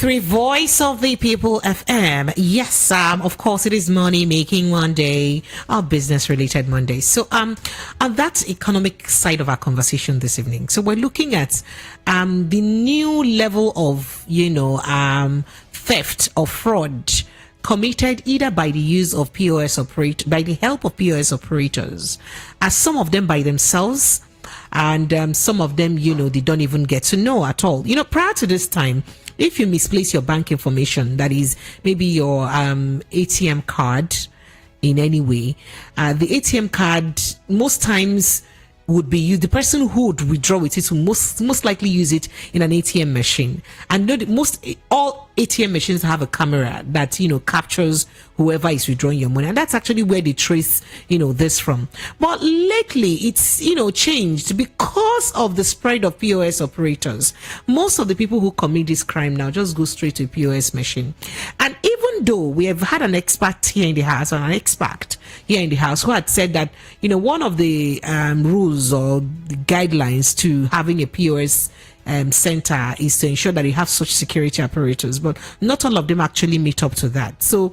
103 Voice of the People FM. Yes, of course, it is money making Monday, our business related Monday. So, on that economic side of our conversation this evening, so we're looking at the new level of, theft or fraud committed either by the use of by the help of POS operators, as some of them by themselves, and some of them, they don't even get to know at all. Prior to this time, if you misplace your bank information, that is maybe your ATM card in any way, the ATM card most times would be you. The person who would withdraw with it will most likely use it in an ATM machine. And all ATM machines have a camera that captures whoever is withdrawing your money, and that's actually where they trace this from. But lately it's changed because of the spread of POS operators. Most of the people who commit this crime now just go straight to a POS machine. And even though we have had an expert here in the house, who had said that one of the rules or the guidelines to having a POS center is to ensure that you have such security apparatus, but not all of them actually meet up to that. So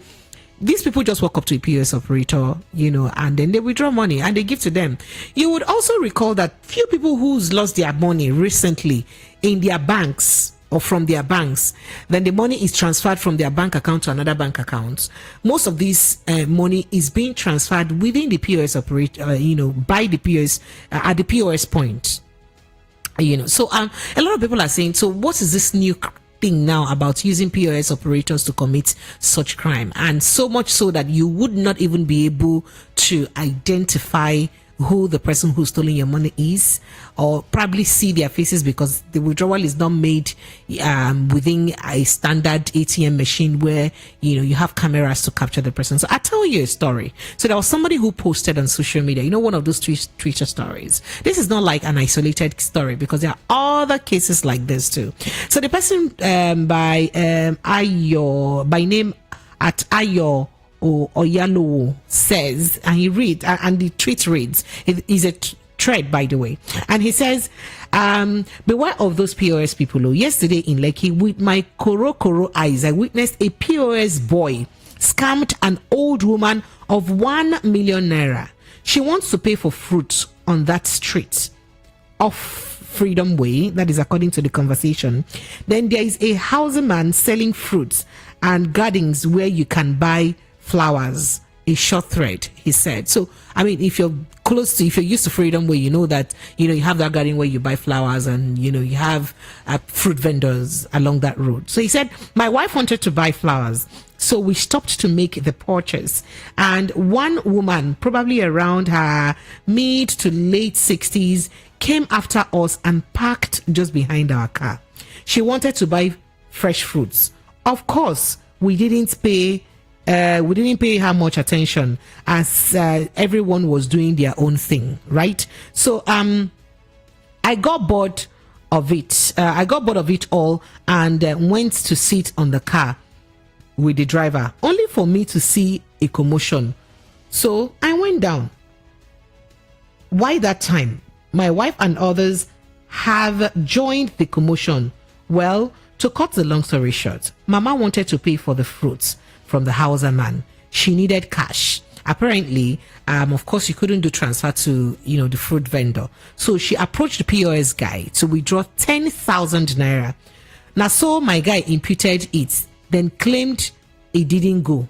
these people just walk up to a POS operator, and then they withdraw money and they give to them. You would also recall that few people who's lost their money recently in their banks or from their banks, then the money is transferred from their bank account to another bank account. Most of this money is being transferred within the POS operator, by the POS at the POS point. So a lot of people are saying, so what is this new thing now about using POS operators to commit such crime? And so much so that you would not even be able to identify who the person who's stolen your money is, or probably see their faces, because the withdrawal is not made within a standard ATM machine where you have cameras to capture the person. So I'll tell you a story. So there was somebody who posted on social media, one of those Twitter stories. This is not like an isolated story, because there are other cases like this too. So the person by name at Ayo Oyalo says, and he reads, and the tweet reads, it is a thread, by the way, and he says, beware of those POS people. Yesterday in Lekki, with my koro eyes, I witnessed a POS boy scammed an old woman of 1 million naira. She wants to pay for fruit on that street off Freedom Way, that is according to the conversation. Then there is a housing man selling fruits and gardens where you can buy flowers, a short thread, he said. So if you're used to Freedom Way, you know that you have that garden where you buy flowers, and you have fruit vendors along that road. So he said, my wife wanted to buy flowers, so we stopped to make the purchase, and one woman, probably around her mid to late 60s, came after us and parked just behind our car. She wanted to buy fresh fruits. Of course, we didn't pay her much attention, as everyone was doing their own thing, right? So I got bored of it. All, and went to sit on the car with the driver, only for me to see a commotion. So I went down. Why that time? My wife and others have joined the commotion. Well, to cut the long story short, Mama wanted to pay for the fruits from the houser man. She needed cash. Apparently, of course, you couldn't do transfer to the fruit vendor. So she approached the POS guy to withdraw 10,000 naira. Now, so my guy imputed it, then claimed it didn't go.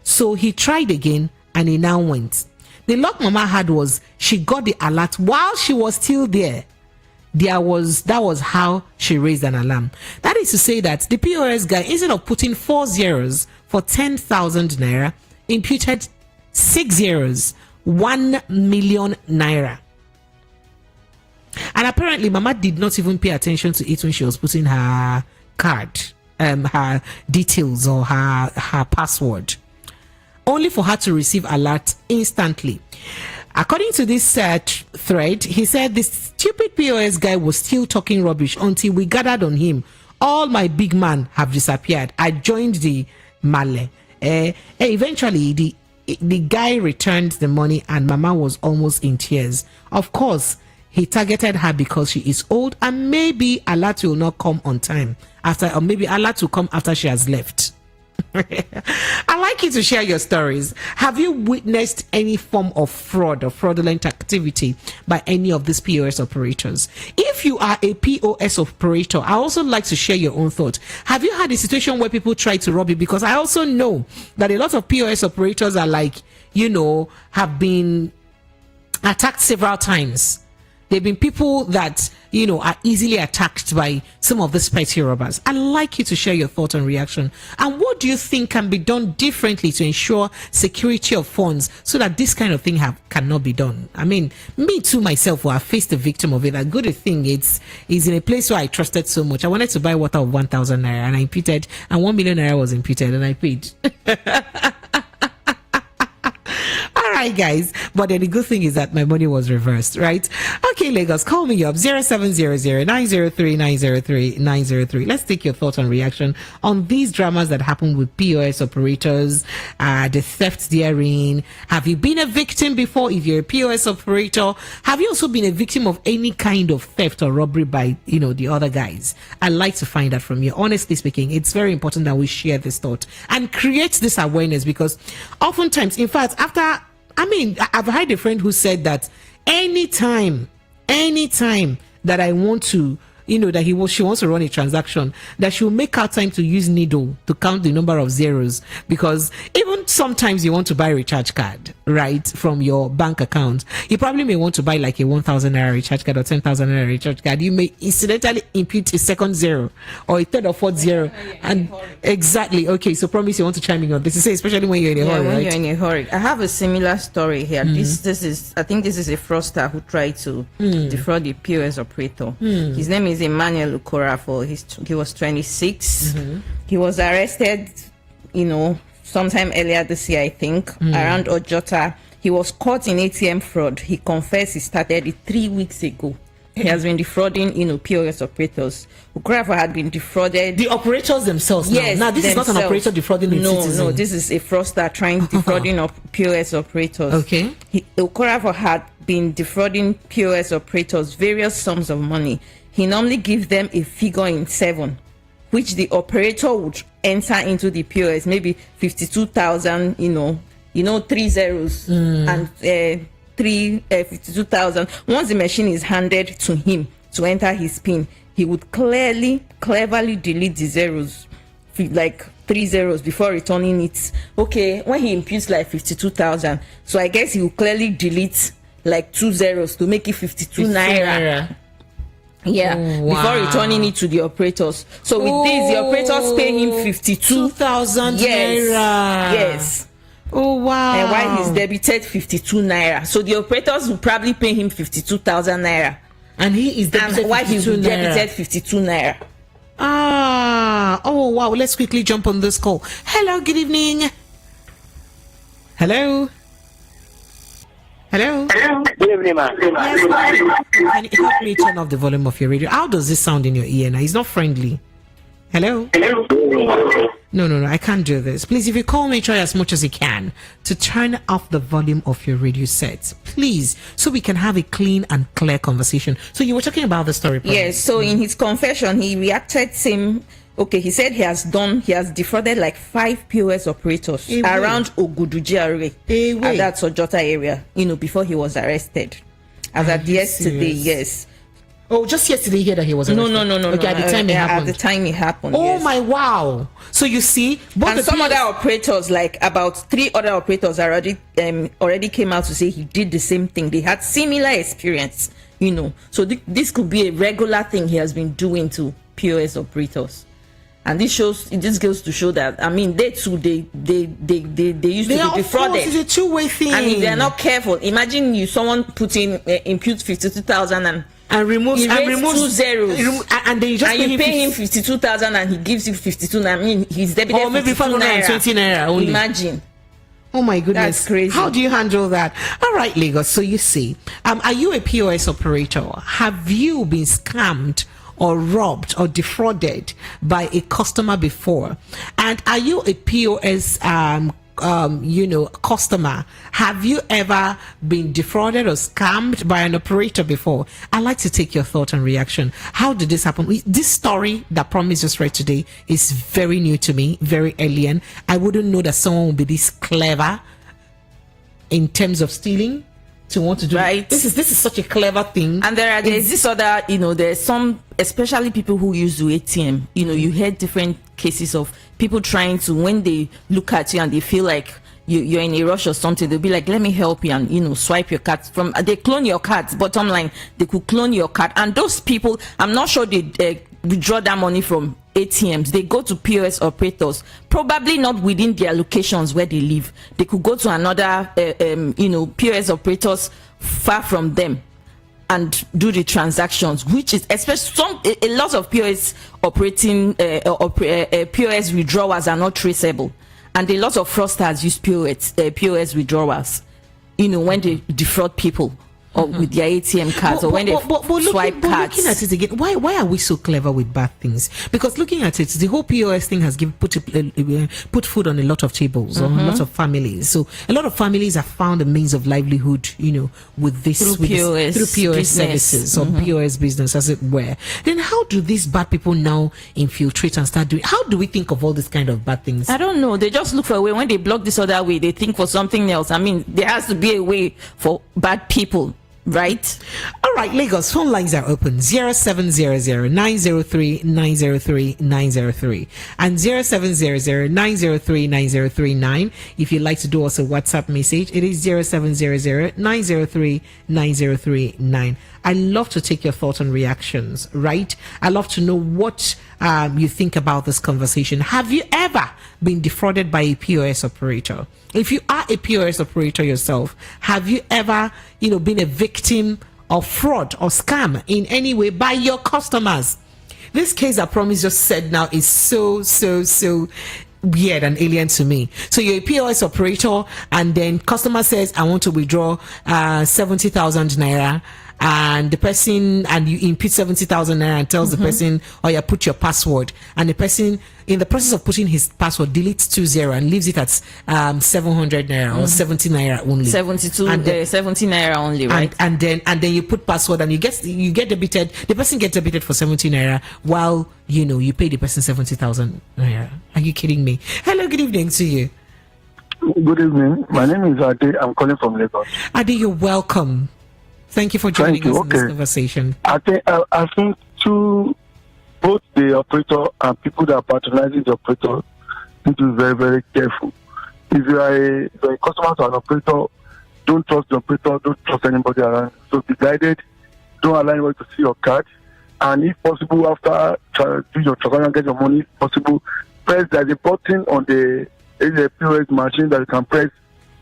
So he tried again, and it now went. The luck Mama had was she got the alert while she was still there. That was how she raised an alarm. That is to say that the POS guy, instead of putting 4 zeros for 10,000 naira, imputed 6 zeros, 1 million naira. And apparently Mama did not even pay attention to it when she was putting her card, her details, or her password, only for her to receive alert instantly. According to this thread, he said this stupid POS guy was still talking rubbish until we gathered on him. All my big man have disappeared. I joined the male. Eventually, the guy returned the money, and Mama was almost in tears. Of course, He targeted her because she is old, and maybe alert will not come on time after, or maybe alert will come after she has left. I'd like you to share your stories. Have you witnessed any form of fraud or fraudulent activity by any of these POS operators? If you are a POS operator, I also like to share your own thought. Have you had a situation where people try to rob you? Because I also know that a lot of POS operators are like, have been attacked several times. There have been people that, are easily attacked by some of these petty robbers. I'd like you to share your thoughts and reaction. And what do you think can be done differently to ensure security of funds so that this kind of thing cannot be done? I mean, me too, myself, who have faced the victim of it. A good thing is in a place where I trusted so much. I wanted to buy water of 1,000 naira and I imputed, and 1 million naira was imputed and I paid. Right, guys, but then the good thing is that my money was reversed, right? Okay, Lagos, call me up 0700-903-903-903. Let's take your thoughts and reaction on these dramas that happen with POS operators, the theft therein. Have you been a victim before? If you're a POS operator, have you also been a victim of any kind of theft or robbery by the other guys? I'd like to find out from you. Honestly speaking, it's very important that we share this thought and create this awareness, because oftentimes, in fact, I've had a friend who said that anytime that I want to, that she wants to run a transaction, that she'll make out time to use needle to count the number of zeros, because even sometimes you want to buy a recharge card, right, from your bank account. You probably may want to buy like a 1,000 naira recharge card or 10,000 naira recharge card. You may incidentally impute a second zero or a third or fourth zero. And exactly. Okay, so promise you want to chime in on this. You say especially when you're in a hurry, when right? you're in a hurry. I have a similar story here. I think this is a fraudster who tried to defraud the POS operator. His name is Emmanuel Okorafor. He was 26. He was arrested, sometime earlier this year, I think, around Ojota. He was caught in ATM fraud. He confessed he started it 3 weeks ago. He has been defrauding, POS operators. Okorafor had been defrauded. The operators themselves. Yes, now this is not an operator defrauding a citizen. No, this is a fraudster defrauding POS operators. Okay. Okorafor had been defrauding POS operators various sums of money. He normally gives them a figure in 7, which the operator would enter into the POS, maybe 52,000, 3 zeros and 52,000. Once the machine is handed to him to enter his PIN, he would cleverly delete the zeros, like 3 zeros, before returning it. Okay, when he imputes like 52,000, so I guess he will clearly delete like 2 zeros to make it 52 naira. Yeah, wow. Before returning it to the operators. So with this, the operators pay him 52,000 naira. Yes. Oh wow. And while he's debited 52 naira. So the operators will probably pay him 52,000 naira. And he is debited, and while he's debited 52 naira. Oh wow. Let's quickly jump on this call. Hello, good evening. Hello. Good evening, ma'am. Yes, can you help me turn off the volume of your radio? How does this sound in your ear now? It's not friendly. Hello? No, I can't do this. Please, if you call me, try as much as you can to turn off the volume of your radio set. Please, so we can have a clean and clear conversation. So you were talking about the story. Yes, so in his confession, he reacted same. Okay, he said he has defrauded like 5 POS operators around Ogudu GRA. And that's Ojota area, before he was arrested. As at yesterday, yes. Oh, just yesterday here that he was arrested? No. Okay, at the time it happened. At the time it happened, Oh yes. my, wow. So you see, and some other operators, like about 3 other operators already came out to say he did the same thing. They had similar experience, So this could be a regular thing he has been doing to POS operators. And this goes to show that, they too, they used to be defrauded. It's a two-way thing. And if they're not careful, imagine someone imputes 52,000 and removes 2 zeros, and then you pay him 52,000 and he gives you 52. He's debited, or maybe 520 naira only. Imagine. Oh my goodness, that's crazy. How do you handle that? All right, Lagos. So you see, are you a POS operator? Have you been scammed or robbed or defrauded by a customer before? And are you a POS customer, have you ever been defrauded or scammed by an operator before? I'd like to take your thought and reaction. How did this happen? This story that Promise just read today is very new to me, very alien. I wouldn't know that someone would be this clever in terms of stealing to want to do right. This is such a clever thing. And there's this other, there's some, especially people who use the ATM. You hear different cases of people trying to, when they look at you and they feel like you're in a rush or something, they'll be like, let me help you, and swipe your card from. They clone your cards. Bottom line, they could clone your card, and those people, I'm not sure they withdraw that money from ATMs. They go to POS operators, probably not within their locations where they live. They could go to another POS operators far from them and do the transactions, which is especially a lot of POS operating POS withdrawals are not traceable, and a lot of fraudsters use POS withdrawals when they defraud people or with their ATM cards, or when they swipe cards. Looking at it again, why are we so clever with bad things? Because looking at it, the whole POS thing has put food on a lot of tables, on a lot of families. So a lot of families have found a means of livelihood, with this through POS services or POS business, as it were. Then how do these bad people now infiltrate and start doing? How do we think of all these kind of bad things? I don't know. They just look for a way. When they block this other way, they think for something else. I mean, there has to be a way for bad people. Right. All right, Lagos, phone lines are open. 0700 903 903 903 and 0700 903 9039. If you'd like to do us a WhatsApp message, it is 0700 903 9039. I love to take your thoughts and reactions, right? I love to know what you think about this conversation. Have you ever been defrauded by a POS operator? If you are a POS operator yourself, have you ever, been a victim of fraud or scam in any way by your customers? This case that Promise just said now is so weird and alien to me. So you're a POS operator, and then customer says, I want to withdraw 70,000 naira, and the person, and you input 70,000 naira and tells the person, oh yeah, put your password, and the person, in the process of putting his password, deletes 20 and leaves it at 700 naira or 70 naira only. 70 naira only, right? And then you put password, and you get debited. The person gets debited for 70 naira, while you pay the person 70,000 naira. Are you kidding me? Hello, good evening to you. Good evening. My name is Ade. I'm calling from Lagos. Ade, you're welcome. Thank you for joining us in this conversation. I think to both the operator and people that are patronizing the operator need to be very, very careful. If you are a customer to an operator, don't trust the operator, don't trust anybody around. So be guided. Don't allow anybody to see your card. And if possible, after do your transaction, get your money, if possible, there's a button on the POS machine that you can press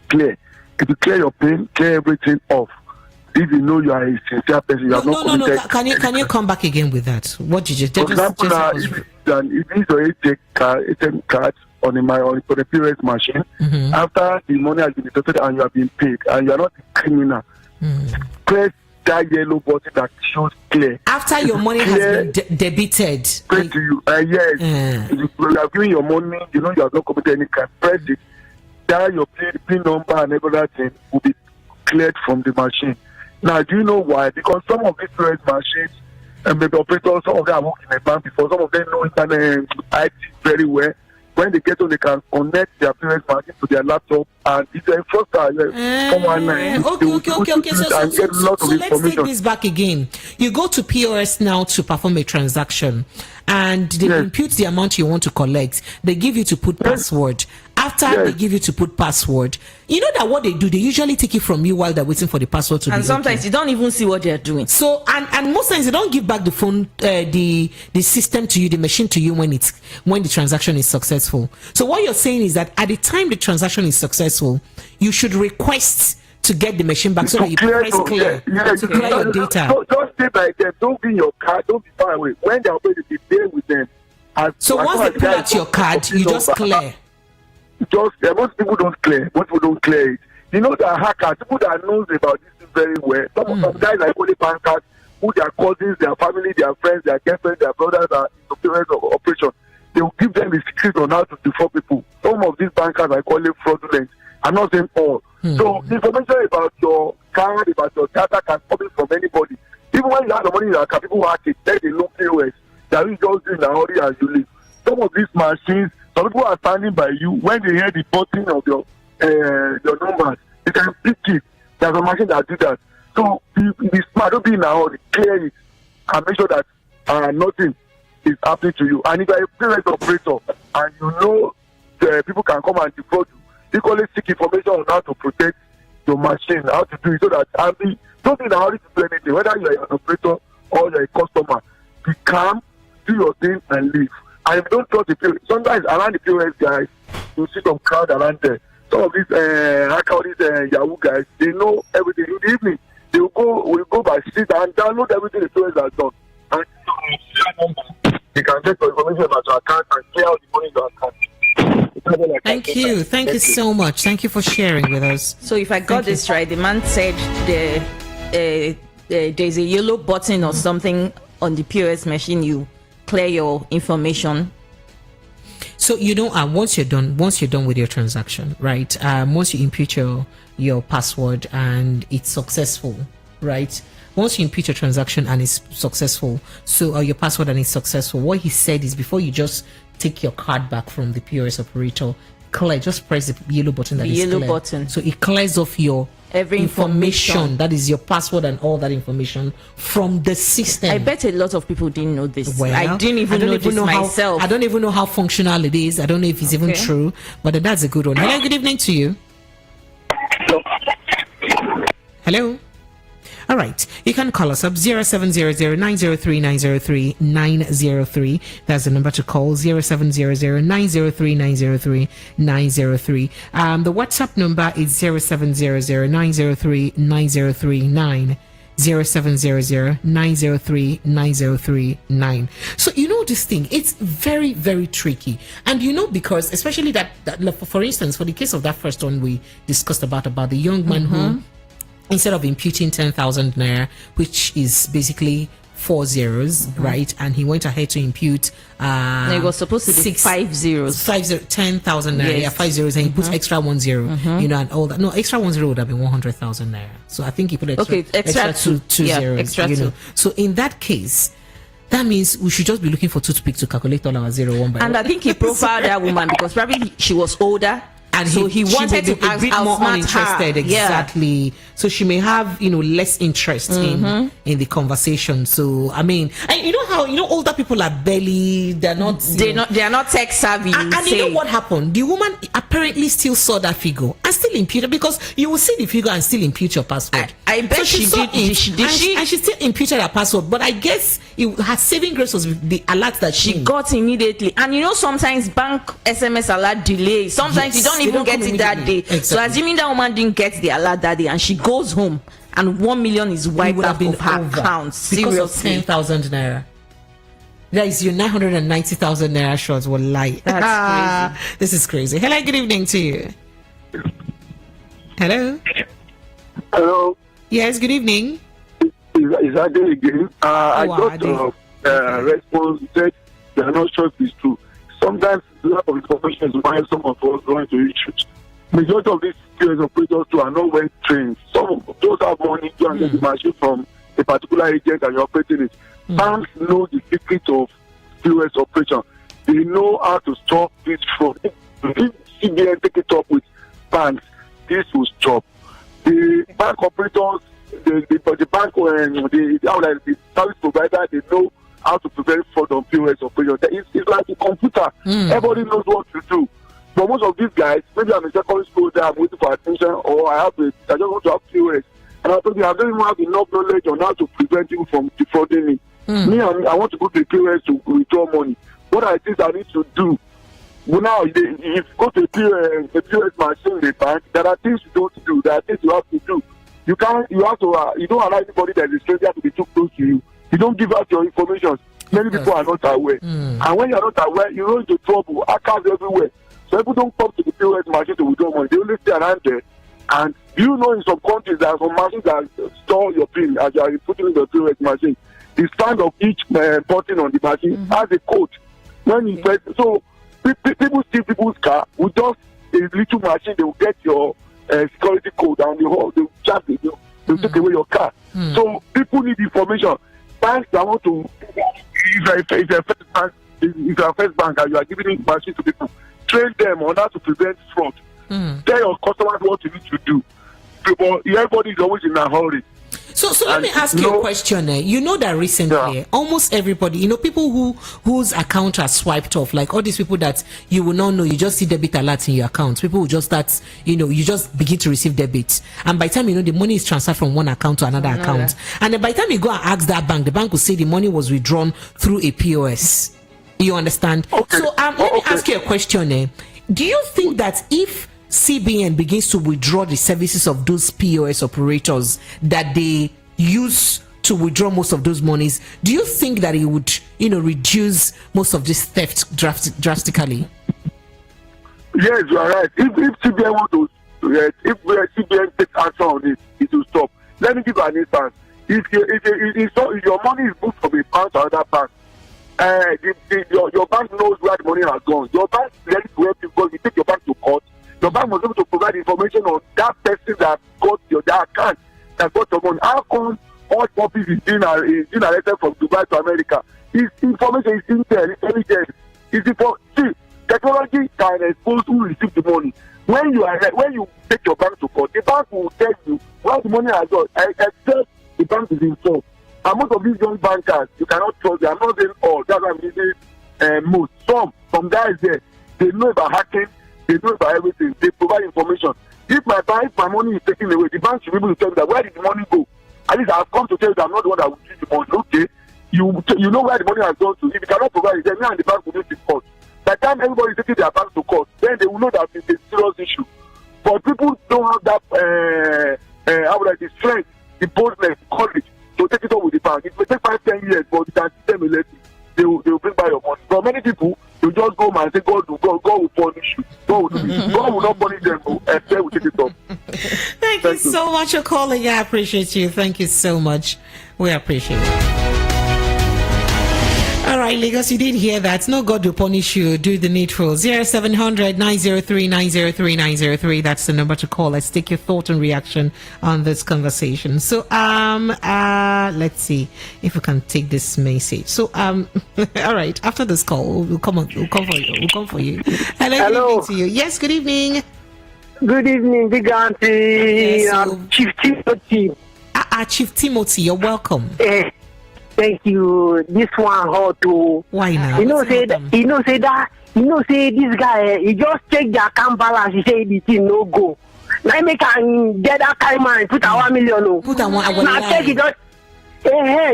clear. If you clear your PIN, clear everything off. If you know you are a sincere person, you have not committed. No. Can you come back again with that? What did you For example, if it's your ATM card on the POS machine, after the money has been deducted and you have been paid, and you are not a criminal, press that yellow button that shows clear. After your money has been debited. Press to you. Yes. If you are giving your money, you know you have not committed any crime. Press it. That your PIN number and every other thing will be cleared from the machine. Now, do you know why? Because some of these POS machines, and the operators, some of them have worked in a bank before, some of them know internet IT very well. When they get on, they can connect their POS machine to their laptop, and if they're fraudster, So let's take this back again. You go to POS now to perform a transaction, and they impute the amount you want to collect. They give you to put password. After they give you to put password, you know that what they do, they usually take it from you while they're waiting for the password to be. And sometimes you don't even see what they're doing. So and most times they don't give back the phone, the system to you, the machine to you when the transaction is successful. So what you're saying is that at the time the transaction is successful, you should request to get the machine back so that you press clear to clear your data. Don't stay by them. Don't be in your car. Don't be far away. When they're operating, be there with them. So once they pull out your card, you just clear. Most people don't clear. Most people don't clear it. You know that hackers, people that knows about this very well. Some guys like only bankers, who their cousins, their family, their friends, their girlfriends, their brothers are in the operation. they will give them the secret on how to defraud people. Some of these bankers I call it fraudulent. I'm not saying all. So information about your card, about your data can come in from anybody. Even when you have the money in your account, people hack it, then they know POS. That you just do in a hurry as you leave. Some of these machines, some people are standing by you. When they hear the button of your numbers, they can pick it. There's a machine that do that. So be smart, don't be in a hurry, clear it, and make sure that nothing is happening to you. And if you're a POS operator and you know people can come and defraud you, equally seek information on how to protect your machine, how to do it, so that don't be in a hurry to do anything, whether you're an operator or you're a customer. Be calm, do your thing, and leave. And if you don't trust the POS, sometimes around the POS guys, you see some crowd around there. Some of these Yahoo guys, they know everything. In the evening, they will go by street and download everything the POS has done. And you can get your information about your account and clear out the money in your account. Thank you. Thank you so much. Thank you for sharing with us. So if I got this right, the man said there's a yellow button or something on the POS machine. You clear your information. So once you're done with your transaction, right? Once you input your password and it's successful, right? Once you input your transaction and it's successful, your password and it's successful, what he said is before you just take your card back from the POS operator, just press the yellow button. Button. So it clears off your every information, that is your password and all that information from the system. I bet a lot of people didn't know this. Well, I didn't even know this myself. I don't even know how functional it is. I don't know if it's even true, but that's a good one. Hello, good evening to you. Hello. All right, you can call us up 0700-903-903-903. That's the number to call, 0700-903-903-903. The WhatsApp number is 0700-903-903-9. 0700-903-903-9. So this thing, it's very, very tricky. And because especially that for instance, for the case of that first one we discussed about the young man who, instead of imputing 10,000 naira, which is basically 4 zeros, right? And he went ahead to impute it was supposed to be 5 zeros. 10,000 naira, yes. 5 zeros, and he puts extra 1 0, and all that. No, extra 1 0 would have been 100,000 naira. So I think he put extra two zeros. Extra two. So in that case, that means we should just be looking for toothpick to calculate all our 0 1 by 1. And I think he profiled that woman because probably she was older. And so he wanted to ask a bit more uninterested, exactly. Yeah. So she may have less interest in the conversation. So I mean, and how older people are barely they are not tech savvy. And you know what happened? The woman apparently still saw that figure and still imputed, because you will see the figure and still impute your password. I bet so she did. And she still imputed her password, but I guess her saving grace was the alert that she got immediately. And sometimes bank SMS alert delay. Sometimes you don't even get it that day. Exactly. So assuming that woman didn't get the alert that day and she goes home and 1 million is wiped out of her account because of 10,000 naira. That is your 990,000 naira short. Will lie. That's crazy. This is crazy. Hello, good evening to you. Hello. Hello. Yes, good evening. Is Ade again? I got a response that they are not sure if it's true. Sometimes lack of information is why some of us going to issues. Majority of these POS operators too are not well trained. Some of those have money to get the machine from a particular agent and you're operating it. Banks know the secret of POS operation. They know how to stop this fraud. If CBN take it up with banks, this will stop. The bank operators, the bank the service provider, they know how to prevent fraud on POS operation. It's like a computer. Everybody knows what to do. But most of these guys, maybe I'm in secondary school there, I'm waiting for admission, or I just want to have POS. And I told you, I don't even have enough knowledge on how to prevent you from defrauding me. Me, I want to go to the POS to withdraw money. What I think I need to do, now, if you go to the POS machine in the bank, there are things you don't do. There are things you have to do. You don't allow anybody that is a stranger to be too close to you. You don't give out your information. Many people are not aware. And when you are not aware, you run into trouble. Hackers everywhere. So people don't come to the POS machine to withdraw money. They only stay around there. And in some countries there are some machines that store your PIN as you are putting in the POS machine. The stand of each button on the machine has a code. When you press, so people steal people's car with just a little machine. They will get your security code and they will charge you. They'll take away your car. So people need information. Banks that want to, if you're a first bank and you are giving machines to people, train them on how to prevent fraud. Tell your customers what you need to do. But everybody is always in a hurry. So let me ask you a question. You know that recently, almost everybody, people whose account are swiped off, like all these people that you will not know, you just see debit alerts in your account. People will just start, you just begin to receive debits. And by the time the money is transferred from one account to another account. And then by the time you go and ask that bank, the bank will say the money was withdrawn through a POS. You understand? Okay. So let me ask you a question. Do you think that if CBN begins to withdraw the services of those POS operators that they use to withdraw most of those monies, do you think that it would, reduce most of this theft drastically? Yes, you are right. If CBN want to, if CBN takes action on it, it will stop. Let me give you an instance. If your money is moved from a bank to another bank, your bank knows where the money has gone. Your bank is ready to help you because you take your bank to court. Your bank must be able to provide information on that person that got that account that got your money. How come all puppies is being arrested from Dubai to America? His information is intelligence. See, technology can expose who received the money. When you take your bank to court, the bank will tell you where the money has gone, except the bank is involved. And most of these young bankers, you cannot trust them. I'm not saying all. That's why I'm using most. Some guys there, they know about hacking. They know about everything. They provide information. If my money is taken away, the bank should be able to tell me that where did the money go? At least I've come to tell you that I'm not the one that will give the money. Okay, you know where the money has gone to. If you cannot provide it, then me and the bank will make it court. By the time everybody is taking their bank to court, then they will know that it's a serious issue. But people don't have that the strength, the boldness, the courage to take it up with the bank. It may take 5-10 years, but you can see them elected. They will bring back your money. For many people, you just go and say, God will punish you. God will not punish them, and they will take it up. Thank you so much for calling. I appreciate you. Thank you so much. We appreciate it. All right, Lagos, you did hear that. No God will punish you. Do the needful. 0700 903 903 903. That's the number to call. Let's take your thought and reaction on this conversation. So, let's see if we can take this message. So, all right. After this call, we'll come for you. We'll come for you. Hello. Good evening to you. Yes. Good evening. Good evening, Big Auntie. Yes, Chief Timothy. Chief Timothy, you're welcome. Thank you. This one hot to. Why now? Say this guy. He just check the account balance. He say the thing no go. Now make can get that kind man put 1 million. Put a one. Now check it out.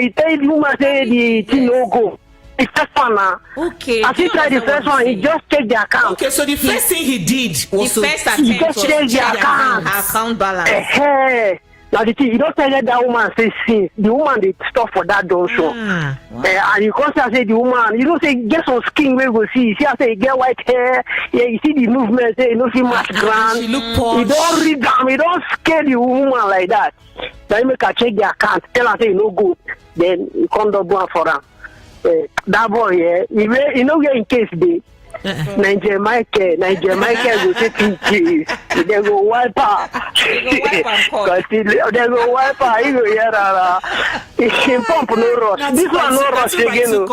He tell the woman say the thing no go. The first one now. Okay. As he tried the first one, he just check the account. Okay, so the first thing he did was the first he attempt just check the account balance. Now the thing, you don't tell that woman say since the woman they stop for that don't show. Wow. And you constantly say the woman, you don't say get some skin where we see. See I say get white hair, yeah, you see the movement, say you don't see much grand. She look posh. You don't read them, you don't scare the woman like that. Then you make her check the account, tell her say you no good. Then you come double for her. That boy, yeah, you know in case they Niger Michael will take 2 days. They go wipe her. They go wipe her. He go here. He pump no rush. This one no rush again.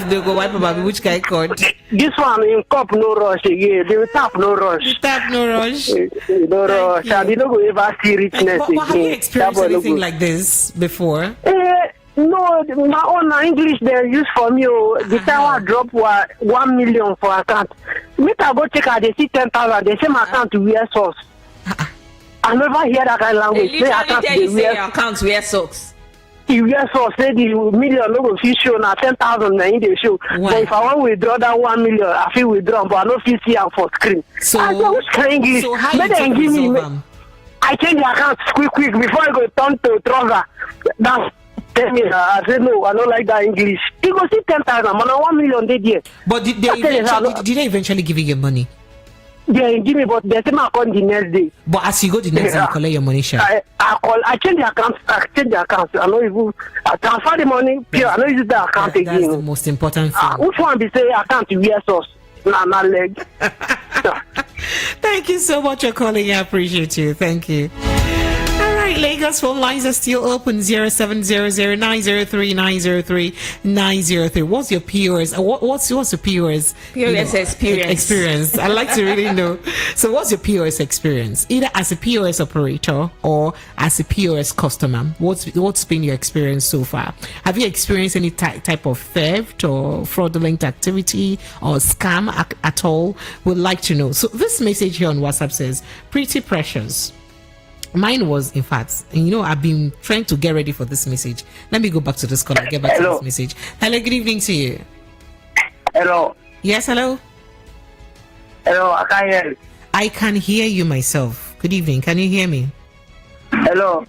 They go wipe her. Which guy called? This one in cup no rush again. They will tap no rush. No rush. No rush. And they don't go ever see richness again. Have you experienced anything like this before? No, my own English they use for me. The time I drop 1 million for account. Me I go check out, they see 10,000. They say my account to wear socks. I never hear that kind of language. They literally tell you say your account wear socks. He wear socks. Say the million no go fit show now 10,000 na in the show. Wow. But if I want withdraw that 1 million, I feel withdraw, but I no fit see am for screen. So, I don't speak English. So how you take resolve? I change the account quick before I go turn to trouser. That's tell me, I said no, I don't like that English. You go see 10,000, man, 1 million they there. But did they eventually give you your money? They give me, but they say my account the next day. But as you go the next day, you collect your money, sure. I change the account. I change the account. I know even I transfer the money. I know use the account That's again. the most important thing. Which one be say account to wear sauce? Nah, leg. Thank you so much for calling. I appreciate you. Thank you. All right, Lagos phone lines are still open. 0700-903-903-903. What's your POS? What's your POS? POS experience. I'd like to really know. So what's your POS experience? Either as a POS operator or as a POS customer. What's been your experience so far? Have you experienced any type of theft or fraudulent activity or scam at all? We'd like to know. So this message here on WhatsApp says, pretty precious. Mine was, in fact, and I've been trying to get ready for this message. Let me go back to this call and get back to this message. Hello, good evening to you. Hello. Yes, hello. Hello, I can hear you. I can hear you myself. Good evening. Can you hear me? Hello.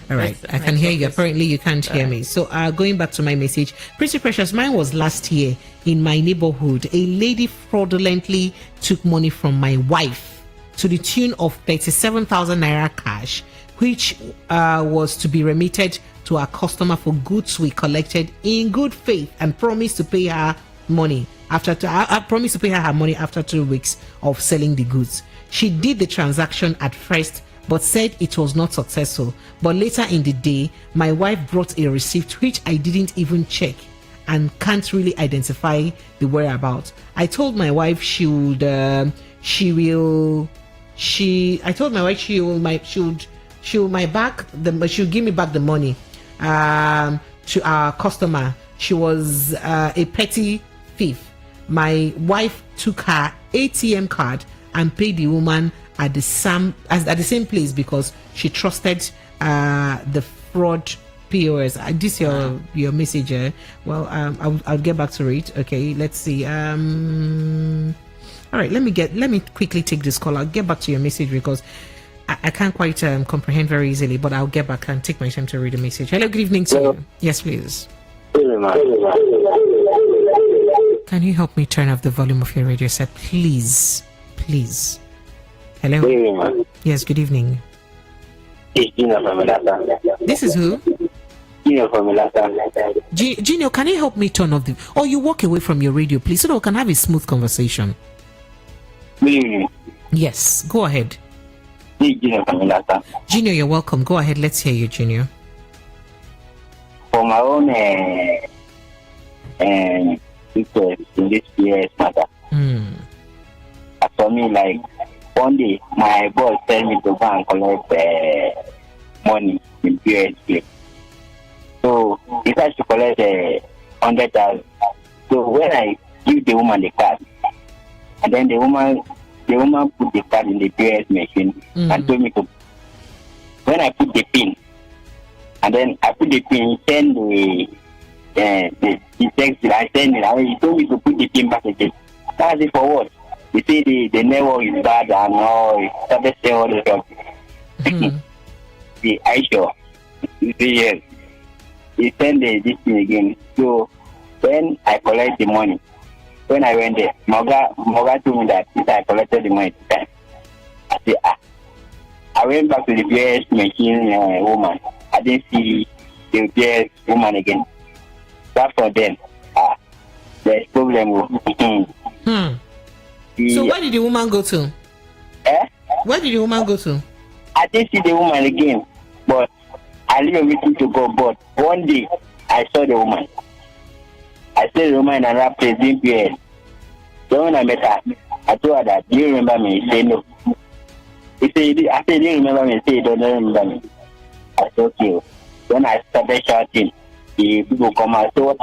All right, I can hear you. Apparently, you can't hear me. So, going back to my message, pretty precious. Mine was last year in my neighborhood. A lady fraudulently took money from my wife to the tune of 37,000 naira cash, which was to be remitted to our customer for goods we collected in good faith, and promised to pay her money after. I promised to pay her money after 2 weeks of selling the goods. She did the transaction at first, but said it was not successful. But later in the day, my wife brought a receipt which I didn't even check and can't really identify the whereabouts. I told my wife she'll give me back the money to our customer. She was a petty thief. My wife took her ATM card and paid the woman at the same place because she trusted the fraud POS. This your message. Well, I'll get back to it. Okay, let's see. All right, let me quickly take this call. I'll get back to your message because I can't quite comprehend very easily, but I'll get back and take my time to read the message. Hello, good evening to you. Yes, please. Can you help me turn off the volume of your radio set, please? Please. Hello? Yes, good evening. This is who? Gino, can you help me turn off the... Or you walk away from your radio, please, so that we can have a smooth conversation. Yes, go ahead. Junior, you're welcome. Go ahead. Let's hear you, Junior. For my own interest in this POS matter. For me, like, one day, my boss tell me to go and collect money in POS place. So, he has to collect 100,000. So, when I give the woman the card, and then the woman put the card in the POS machine and told me to, when I put the pin, and then I put the pin, send the text that I send it, he told me to put the pin back again. That's it for what? He say the network is bad and all, he started saying all the stuff. I sure. He say yes. He send this thing again. So when I collect the money, when I went there, Moga told me that I collected the money this time. I said, I went back to the POS machine woman. I didn't see the POS woman again. That's for them. There's problem. So where did the woman go to? Where did the woman go to? I didn't see the woman again, but I leave everything to go. But one day, I saw the woman. I saw the woman in another place doing POS. So when I met her, I told her that, do you remember me? She said no. I said, do you remember me? She said, don't remember me. I said, okay. When I started shouting, the people come out. So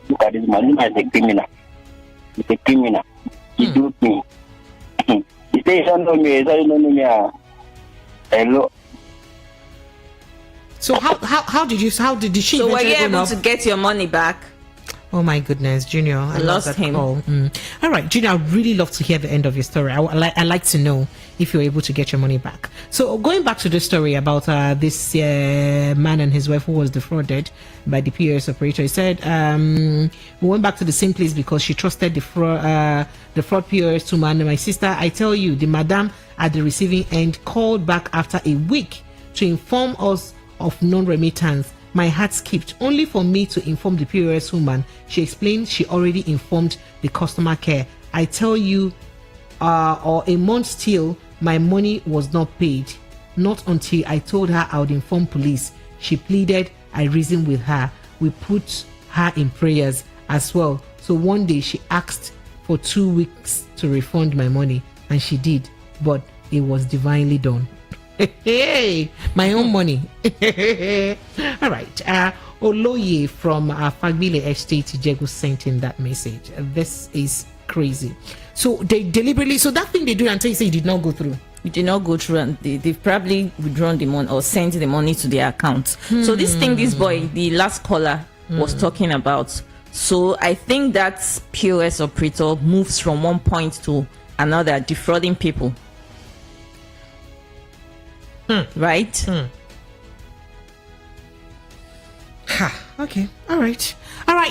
look at this man. This man is a criminal. He's a criminal. He duped me. He said, you don't know me. He said, you don't know me. Hello. So how did she? So were you able to get your money back? Oh my goodness, Junior, I lost lost that him. call. All right, Junior, I'd really love to hear the end of your story. I like to know if you're able to get your money back. So going back to the story about this man and his wife who was defrauded by the POS operator, he said we went back to the same place because she trusted the fraud POS woman. My sister, I tell you, the madam at the receiving end called back after a week to inform us of non-remittance. My heart skipped, only for me to inform the POS woman. She explained she already informed the customer care. I tell you, or a month still, my money was not paid. Not until I told her I would inform police. She pleaded, I reasoned with her. We put her in prayers as well. So one day she asked for 2 weeks to refund my money, and she did, but it was divinely done. Hey, my own money. All right. Oloye from Fagbile Estate Jegu sent in that message. This is crazy. So they deliberately, so that thing they do until you say it did not go through. It did not go through, and they've probably withdrawn the money or sent the money to their account. So this thing, this boy, the last caller was talking about. So I think that POS operator moves from one point to another, defrauding people. Right? Okay. All right,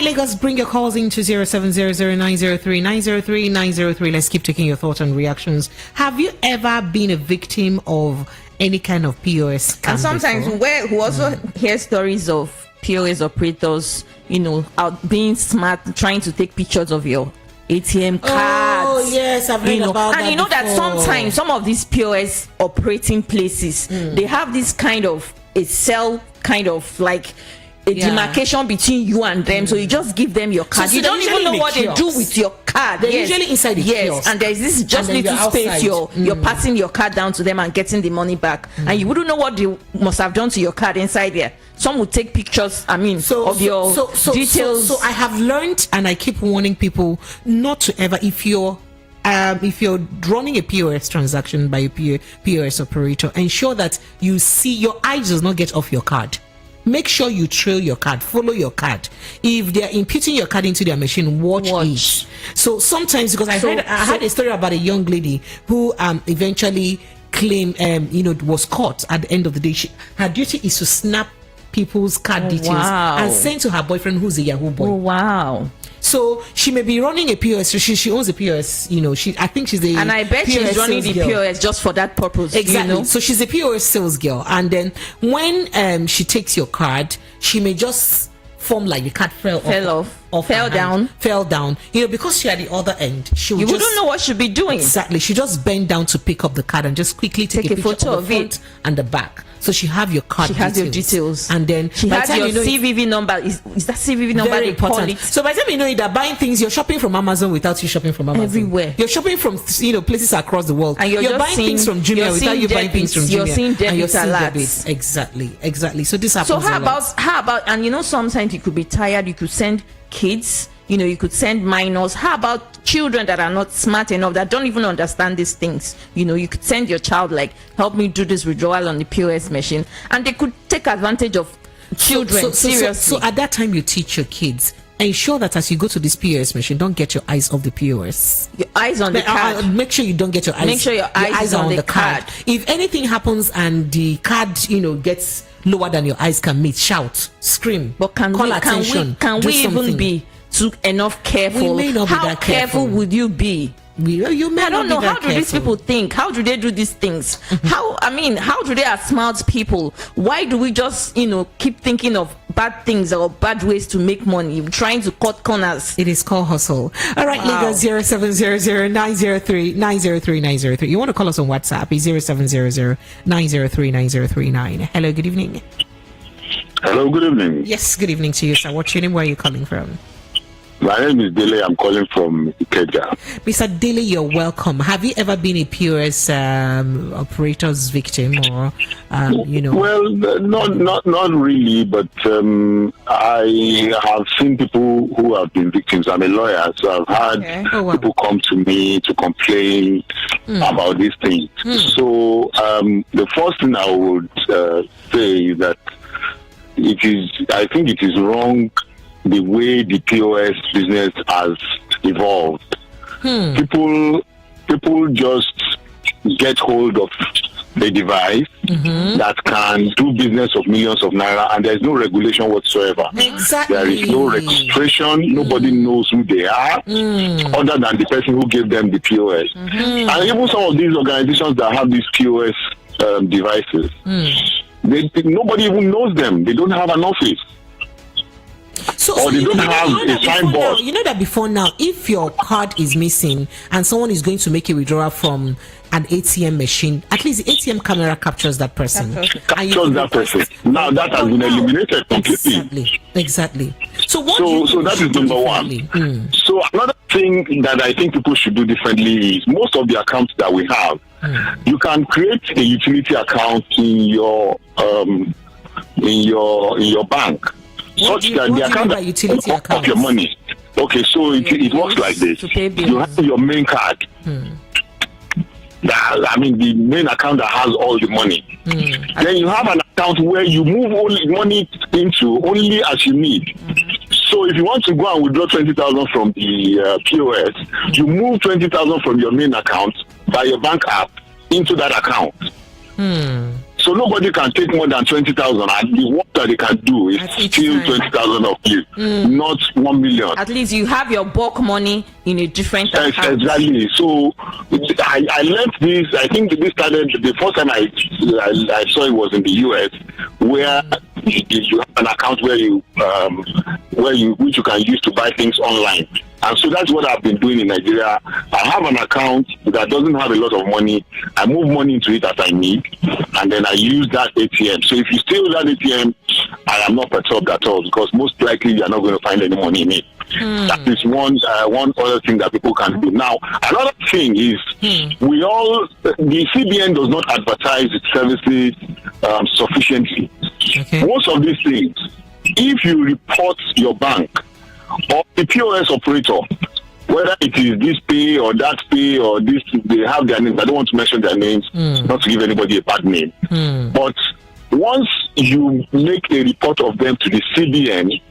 Lagos, bring your calls into 0700-903-903-903. Let's keep taking your thoughts and reactions. Have you ever been a victim of any kind of POS scam And sometimes before? we also hear stories of POS operators, out being smart, trying to take pictures of your ATM cards. Oh yes, I've heard about that. And you know that before. sometimes some of these POS operating places, they have this kind of a cell, kind of like a demarcation between you and them. So you just give them your card. So you don't even know what they do kiosk. with your card. They're usually inside the kiosk. And there's this just And then little you're space. outside. You're passing your card down to them and getting the money back. And you wouldn't know what they must have done to your card inside there. Some would take pictures, of your details. So I have learned, and I keep warning people not to ever, if you're running a POS transaction by a POS operator, ensure that you see your eyes does not get off your card. Make sure you trail your card, follow your card. If they're imputing your card into their machine, watch it. So sometimes, because I heard a story about a young lady who eventually claimed was caught at the end of the day. Her duty is to snap people's card details and send to her boyfriend, who's a Yahoo boy. Oh wow. So she may be running a POS. So she owns a POS. I think she's a. And I bet she's running the POS just for that purpose. Exactly. So she's a POS sales girl. And then when she takes your card, she may just form like the card fell down, because she at the other end. You wouldn't know what she'd be doing. Exactly. She just bend down to pick up the card and just quickly take a photo of the front and the back. So she have your card. She has your details, and then she has your CVV number. Is that CVV number very they important? Call it? So by the time you know it, that buying things, you're shopping from Amazon without you shopping from Amazon. Everywhere. You're shopping from places across the world. And you're buying things from Jumia without you buying things from Jumia. You're seeing debit alerts. Exactly. So this happens. So how about? And sometimes you could be tired. You could send kids. You could send minors. How about children that are not smart enough, that don't even understand these things? You could send your child, like, help me do this withdrawal on the POS machine, and they could take advantage of children. Seriously. So at that time, you teach your kids, ensure that as you go to this POS machine, don't get your eyes off the POS. Your eyes on the card. Make sure you don't get your eyes. Make sure your eyes are on the card. If anything happens and the card, gets lower than your eyes can meet, shout, scream, but call attention. Can we even be enough careful? We may not be How that careful would you be? You may I don't know. How do these careful. people think? How do they do these things? How do they outsmart people? Why do we just keep thinking of bad things or bad ways to make money, trying to cut corners? It is called hustle. All right, Lagos 0700-903-903-903. You want to call us on WhatsApp? It's 0700-903-9039. Hello, good evening. Hello, good evening. Yes, good evening to you, sir. What's your name? Where are you calling from? My name is Dele. I'm calling from Ikeja. Mr. Dele, you're welcome. Have you ever been a POS operator's victim, or Well, not really, but I have seen people who have been victims. I'm a lawyer, so I've had people come to me to complain about these things. So the first thing I would say is that I think it is wrong the way the POS business has evolved. People just get hold of the device that can do business of millions of naira, and there's no regulation whatsoever. Exactly. There is no registration. Nobody knows who they are other than the person who gave them the POS. And even some of these organizations that have these POS devices, nobody even knows them. They don't have an office. So they don't have a signboard. You know that before now, if your card is missing and someone is going to make a withdrawal from an ATM machine, at least the ATM camera captures that person. Captures that person. Now that has been eliminated completely. Exactly. So that is number one. So another thing that I think people should do differently is most of the accounts that we have, you can create a utility account in your bank. Such that the account that of your money. Okay, so it works like this. You have your main card. The main account that has all the money. Then you have an account where you move only money into only as you need. So if you want to go and withdraw 20,000 from the POS, you move 20,000 from your main account by your bank app into that account. So nobody can take more than 20,000, and the work that they can do is steal 20,000 of you, not 1 million. At least you have your bulk money in a different account. Exactly. So I learned this. I think this started the first time I saw it was in the US, where you have an account which you can use to buy things online. And so that's what I've been doing in Nigeria. I have an account that doesn't have a lot of money. I move money into it as I need, and then I use that ATM. So if you steal that ATM, I am not perturbed at all, because most likely you are not going to find any money in it. That is one other thing that people can do. Now, another thing is the CBN does not advertise its services sufficiently. Okay. Most of these things, if you report your bank or the POS operator, whether it is this pay or that pay or this, they have their names. I don't want to mention their names, not to give anybody a bad name. But once you make a report of them to the CBN,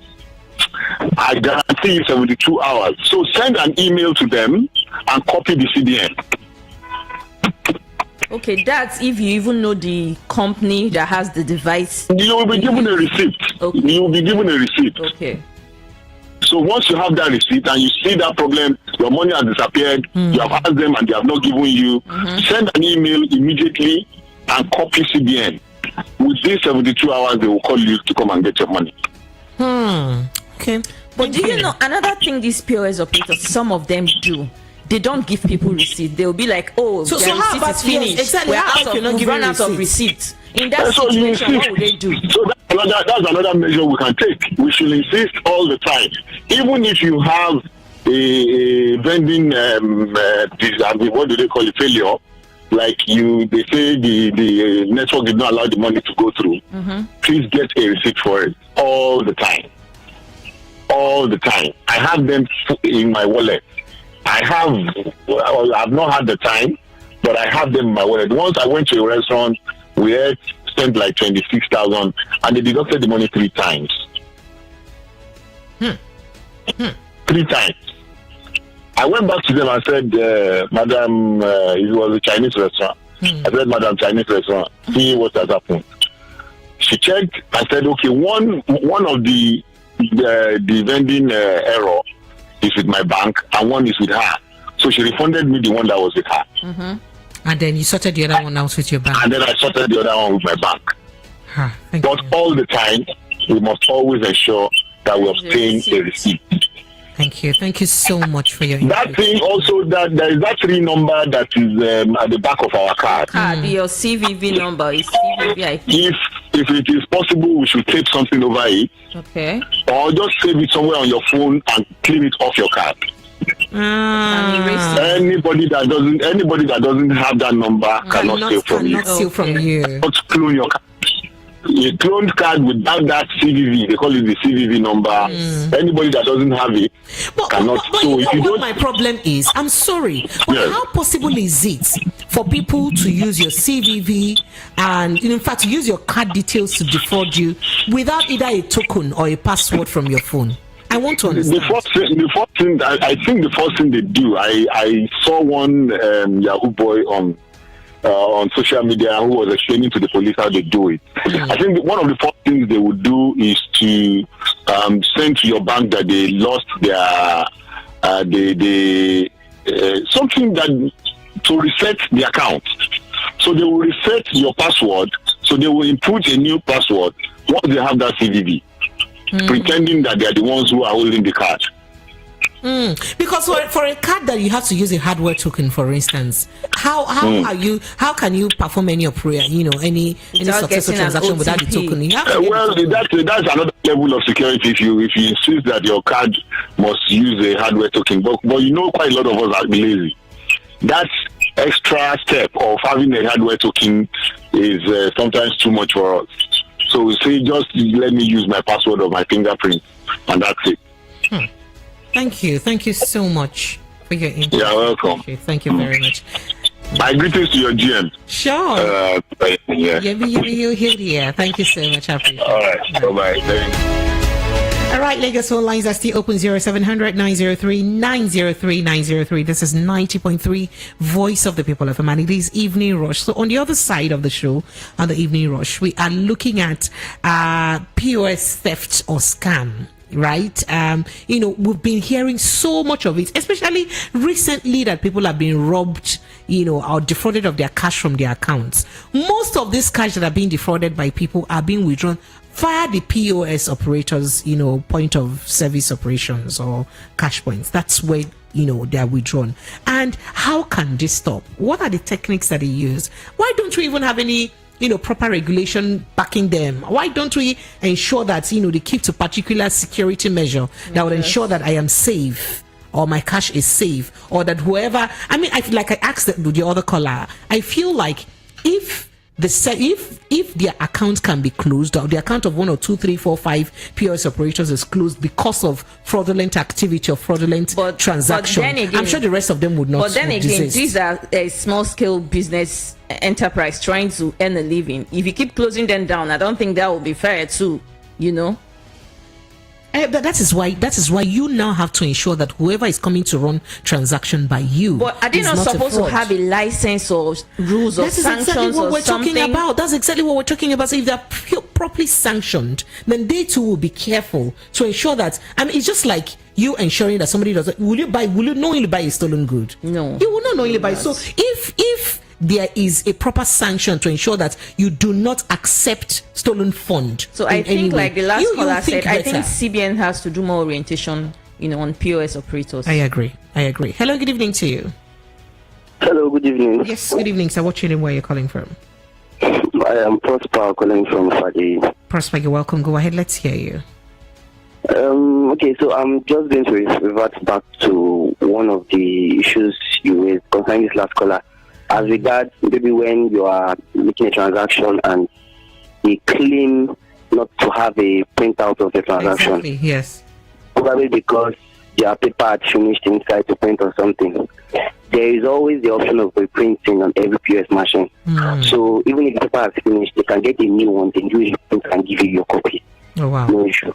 I guarantee you 72 hours. So send an email to them and copy the CBN. Okay, that's if you even know the company that has the device. You will be given a receipt. Okay. You will be given a receipt. Okay. So once you have that receipt and you see that problem, your money has disappeared, you have asked them and they have not given you, send an email immediately and copy CBN. Within 72 hours, they will call you to come and get your money. Okay. But do you know another thing these POS operators, some of them do? They don't give people receipt. They'll be like, "Oh, so their how receipt about is finished. exactly. We've run out of receipts." In that So situation, what would they do? So that's another measure we can take. We should insist all the time. Even if you have a vending, what do they call it, failure, like they say the network did not allow the money to go through, please get a receipt for it all the time. All the time. I have them in my wallet. I've not had the time, but I have them in my wallet. Once I went to a restaurant, we had spent like 26,000, and they deducted the money 3 times. 3 times. I went back to them and said, Madam, it was a Chinese restaurant. I said, Madam, Chinese restaurant, see what has happened. She checked. I said, okay, one of the vending error is with my bank and one is with her. So she refunded me the one that was with her. And then you sorted the other one out with your bank. And then I sorted the other one with my bank. But all the time, we must always ensure that we obtain a receipt. Thank you. Thank you so much for your input. That thing also, that there is that 3 number that is at the back of our card. Your CVV number is CVV. If it is possible, we should tape something over it. Okay. Or just save it somewhere on your phone and clean it off your card. Anybody that doesn't have that number cannot steal from you. Steal from you. Not clone your card. A cloned card without that CVV, they call it the CVV number. Anybody that doesn't have it cannot. But so you if know you what don't, my problem is? I'm sorry, but how possible is it for people to use your CVV and, in fact, use your card details to defraud you without either a token or a password from your phone? I want to The understand. first thing I think the first thing they do, I saw one Yahoo boy on social media who was explaining to the police how they do it. I think one of the first things they would do is to send to your bank that they lost their something that to reset the account. So they will reset your password. So they will input a new password once they have that CVV, pretending that they are the ones who are holding the card. Because for a card that you have to use a hardware token, for instance, how can you perform any any successful transaction without the token? You have to that's another level of security if you insist that your card must use a hardware token. But quite a lot of us are lazy. That extra step of having a hardware token is sometimes too much for us. So we say, just let me use my password or my fingerprint, and that's it. Thank you so much for your input. You're welcome. Thank you very much. My greetings to your GM. Sure. Yeah. You here. Thank you so much. I appreciate it. All right. Bye-bye. All right, Lagos phone lines are still open 0700 903 903 903. This is 90.3 Voice of the People of and it is Evening Rush. So on the other side of the show, on the Evening Rush, we are looking at POS theft or scam. Right, we've been hearing so much of it, especially recently, that people have been robbed, or defrauded of their cash from their accounts. Most of this cash that are being defrauded by people are being withdrawn via the POS operators, point of service operations or cash points. That's where they are withdrawn. And how can this stop? What are the techniques that they use? Why don't we even have any proper regulation backing them? Why don't we ensure that they keep to particular security measure that would ensure that I am safe, or my cash is safe, or that whoever, I feel like I asked the other caller, I feel like if their account can be closed, or the account of 1 or 2, 3, 4, 5 POS operators is closed because of fraudulent activity or fraudulent transaction, again, I'm sure the rest of them would not. But then again, desist. these are a small scale business enterprise trying to earn a living. If you keep closing them down, I don't think that will be fair too. That is why you now have to ensure that whoever is coming to run transaction by you. But are they not supposed to have a license or rules or sanctions exactly what or we're something? talking about. That's exactly what we're talking about. So if they're properly sanctioned, then they too will be careful to ensure that. It's just like you ensuring that somebody doesn't. Will you knowingly buy a stolen good? No, you will not knowingly buy. So if there is a proper sanction to ensure that you do not accept stolen fund. So I think, like the last caller said, I think CBN has to do more orientation, on POS operators. I agree. Hello, good evening to you. Hello, good evening. Yes, good evening, sir. What's your name? Where you're calling from? I am Prosper, calling from Fadi. Prosper, you're welcome. Go ahead. Let's hear you. Okay, so I'm just going to revert back to one of the issues you raised concerning this last caller. As regards maybe when you are making a transaction and they claim not to have a printout of the transaction. Exactly, yes. Probably because their paper had finished inside to print or something. There is always the option of reprinting on every POS machine. So even if the paper has finished, they can get a new one, then you print and give you your copy. Oh, wow. No issue.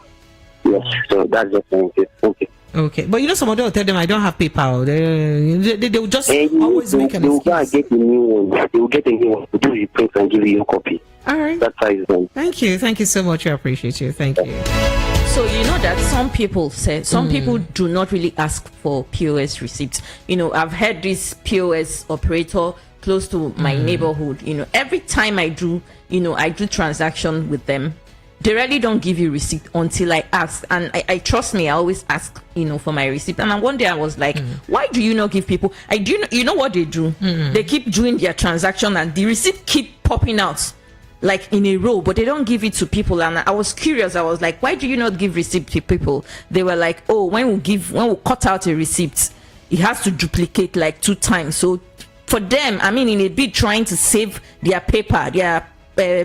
Yes, so that's just okay. Okay, but somebody will tell them I don't have PayPal. They will just always make an excuse. They will get a new one. They will get a new one. Do you print and give you your copy? All right. That's how it's done. Thank you so much. I appreciate you. Thank you. So that some people people do not really ask for POS receipts. I've had this POS operator close to my neighborhood. Every time I do transaction with them, they really don't give you receipt until I ask, and I trust me, I always ask for my receipt. And one day I was like, why do you not give people? You know what they do? They keep doing their transaction and the receipt keep popping out like in a row, but they don't give it to people. And I was curious. I was like, why do you not give receipt to people? They were like, oh, when we cut out a receipt, it has to duplicate like 2 times. So for them, in a bit trying to save their paper, their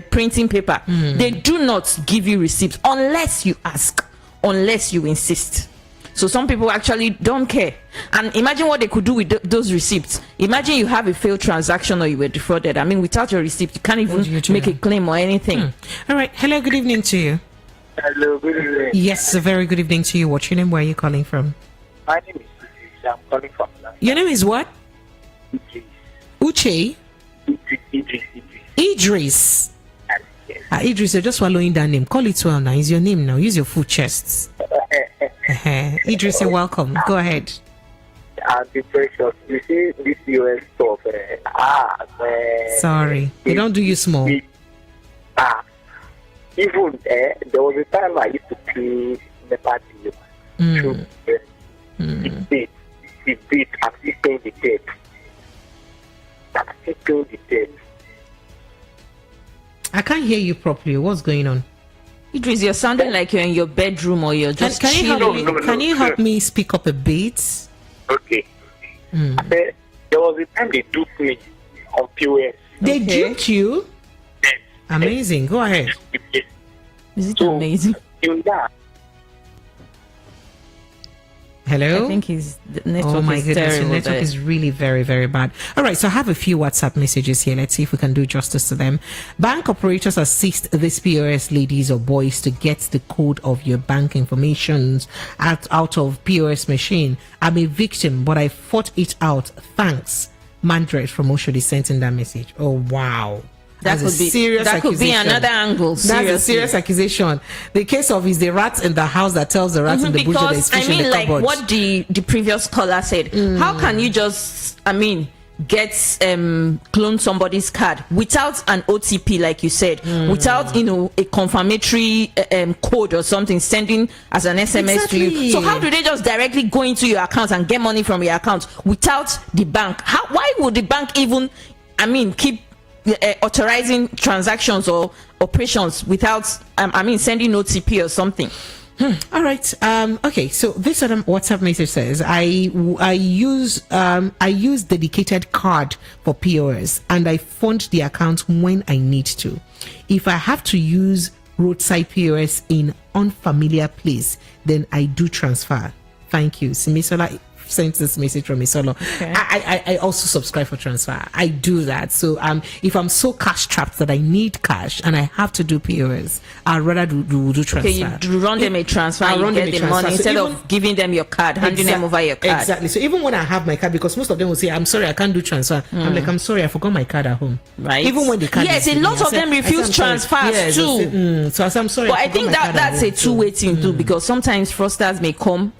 printing paper, they do not give you receipts unless you ask, unless you insist. So some people actually don't care. And imagine what they could do with those receipts. Imagine you have a failed transaction or you were defrauded. Without your receipt, you can't even make a claim or anything. All right. Hello, good evening to you. Hello, good evening. Yes, a very good evening to you. What's your name? Where are you calling from? My name is Idris. I'm calling from Your name is what? Idris. Uche? Idris. Idris. Yes. Idris, you're just swallowing that name. Call it well now. It's your name now. Use your full chest. Idris, you're welcome. Go ahead. And the precious. You see this US stuff. Sorry. They don't do you small. Even there was a time I used to play the party. The beat, I'm still paying the debt. I can't hear you properly. What's going on? Idris, you're sounding like you're in your bedroom or you're just Can you help chilling. me? Can you help me speak up a bit? Okay. I said, there was a time they duped me on POS. They duped you? Yes. Amazing. Go ahead. Is it amazing? In that, Hello? I think the network Oh my is goodness, your terrible network there. is really very, very bad. All right, so I have a few WhatsApp messages here. Let's see if we can do justice to them. Bank operators assist these POS ladies or boys to get the code of your bank informations out of POS machine. I'm a victim, but I fought it out. Thanks. Mandret from Oshodi sent in that message. Oh wow. That could be another angle. That's a serious accusation. The case of is the rat in the house that tells the rat in the bush that there's fish in the like cupboard. what the previous caller said. How can you just get clone somebody's card without an OTP, like you said, without a confirmatory code or something sending as an SMS to you? So how do they just directly go into your account and get money from your account without the bank? Why would the bank even keep authorizing transactions or operations without sending OTP or something? All right. Okay. So this WhatsApp message says I use dedicated card for POS and I fund the account when I need to. If I have to use roadside POS in unfamiliar place, then I do transfer. Thank you. Simisola sent this message from Isolo. Okay. I also subscribe for transfer. I do that. So if I'm so cash trapped that I need cash and I have to do POS, I'd rather do transfer. Okay, you run them a transfer, you get the money instead of giving them your card, handing them over your card. Exactly. So even when I have my card, because most of them will say, I'm sorry, I can't do transfer. I'm like, I'm sorry, I forgot my card at home. Right. Even when the card yes, a lot of them refuse transfers too. So I say, I'm sorry. But I think that's a two-way thing too, because sometimes fraudsters may come,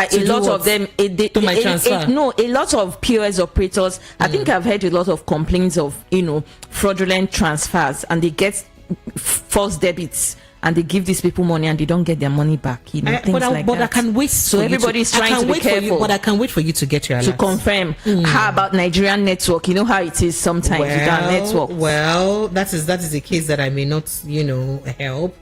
a lot of them a lot of POS operators, I think I've heard a lot of complaints of fraudulent transfers, and they get false debits and they give these people money and they don't get their money back, things like that. But I can wait. So everybody's trying to be careful. But I can wait for you to get your alert. To confirm. How about Nigerian network? You know how it is sometimes with our network. Well, that is the case that I may not help.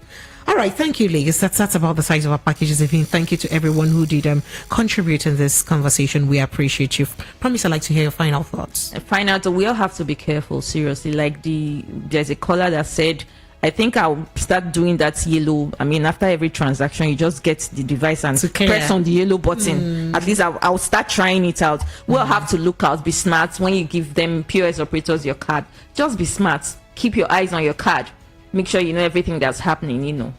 All right, thank you, ladies. That's about the size of our packages. Thank you to everyone who did contribute in this conversation. We appreciate you. Promise, I'd like to hear your final thoughts. We all have to be careful, seriously. Like there's a caller that said, I think I'll start doing that yellow. After every transaction, you just get the device and press on the yellow button. At least I'll start trying it out. We'll have to look out, be smart. When you give them POS operators your card, just be smart. Keep your eyes on your card. Make sure you know everything that's happening,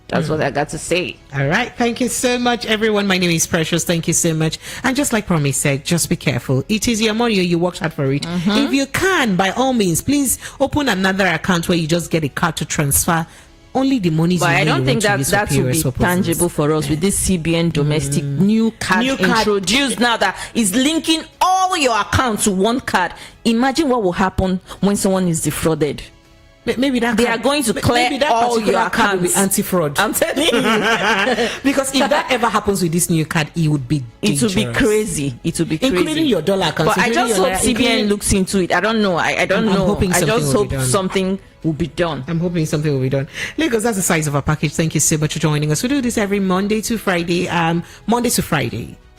That's what I got to say. All right. Thank you so much, everyone. My name is Precious. Thank you so much. And just like Promise said, just be careful. It is your money. You worked hard for it. If you can, by all means, please open another account where you just get a card to transfer only the money. But I don't think that will be tangible for us with this CBN domestic new card introduced now that is linking all your accounts to one card. Imagine what will happen when someone is defrauded. Maybe that they are going to clear all your accounts. Will be anti-fraud. I'm telling you, because if that ever happens with this new card, it would be dangerous. It would be crazy. Including your dollar account. But I just hope CBN looks into it. I don't know. I don't know. I just hope something will be done. I'm hoping something will be done. Lagos, that's the size of our package. Thank you so much for joining us. We do this every Monday to Friday.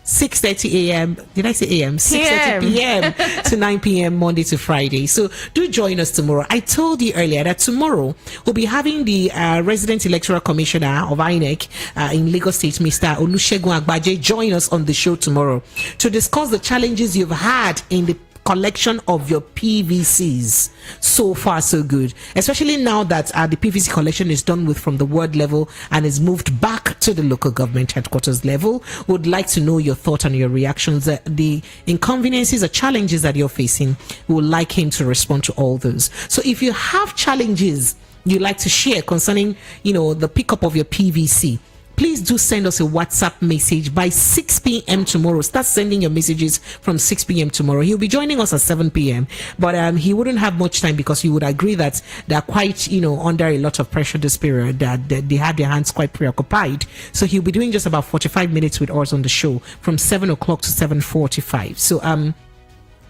6:30 a.m. Did I say a.m.? 6:30 p.m. to 9 p.m. Monday to Friday. So do join us tomorrow. I told you earlier that tomorrow we'll be having the resident electoral commissioner of INEC in Lagos State, Mr. Olusegun Agbaje, join us on the show tomorrow to discuss the challenges you've had in the collection of your PVCs. So far, so good. Especially now that the PVC collection is done with from the ward level and is moved back to the local government headquarters level. Would like to know your thought and your reactions, the inconveniences or challenges that you're facing. We would like him to respond to all those. So if you have challenges you'd like to share concerning, the pickup of your PVC, please do send us a WhatsApp message by 6 p.m. tomorrow. Start sending your messages from 6 p.m. tomorrow. He'll be joining us at 7 p.m. But he wouldn't have much time because you would agree that they're quite, under a lot of pressure this period, that they have their hands quite preoccupied. So he'll be doing just about 45 minutes with us on the show from 7 o'clock to 7:45. So,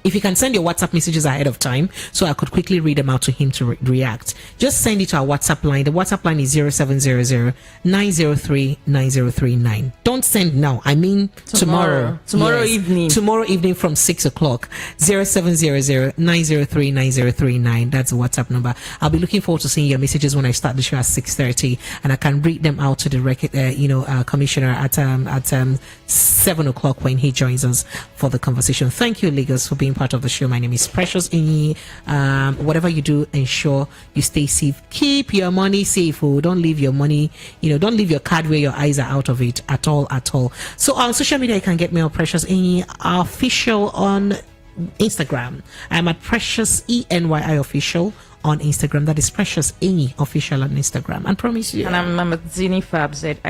if you can send your WhatsApp messages ahead of time so I could quickly read them out to him to react, just send it to our WhatsApp line. The WhatsApp line is 0700-903-9039. Don't send now. I mean tomorrow. Tomorrow Yes. evening. Tomorrow evening from 6 o'clock. 0700-903-9039. That's the WhatsApp number. I'll be looking forward to seeing your messages when I start the show at 6:30, and I can read them out to the commissioner at 7 o'clock when he joins us for the conversation. Thank you, Lagos, for being part of the show. My name is Precious Inyi. Whatever you do, ensure you stay safe. Keep your money safe. Oh, don't leave your money, don't leave your card where your eyes are out of it at all. So on social media, you can get me on Precious Inyi official on Instagram. I'm at Precious ENYI official on Instagram. That is Precious Inyi official on Instagram. And promise you. And I'm at Zini Fab Z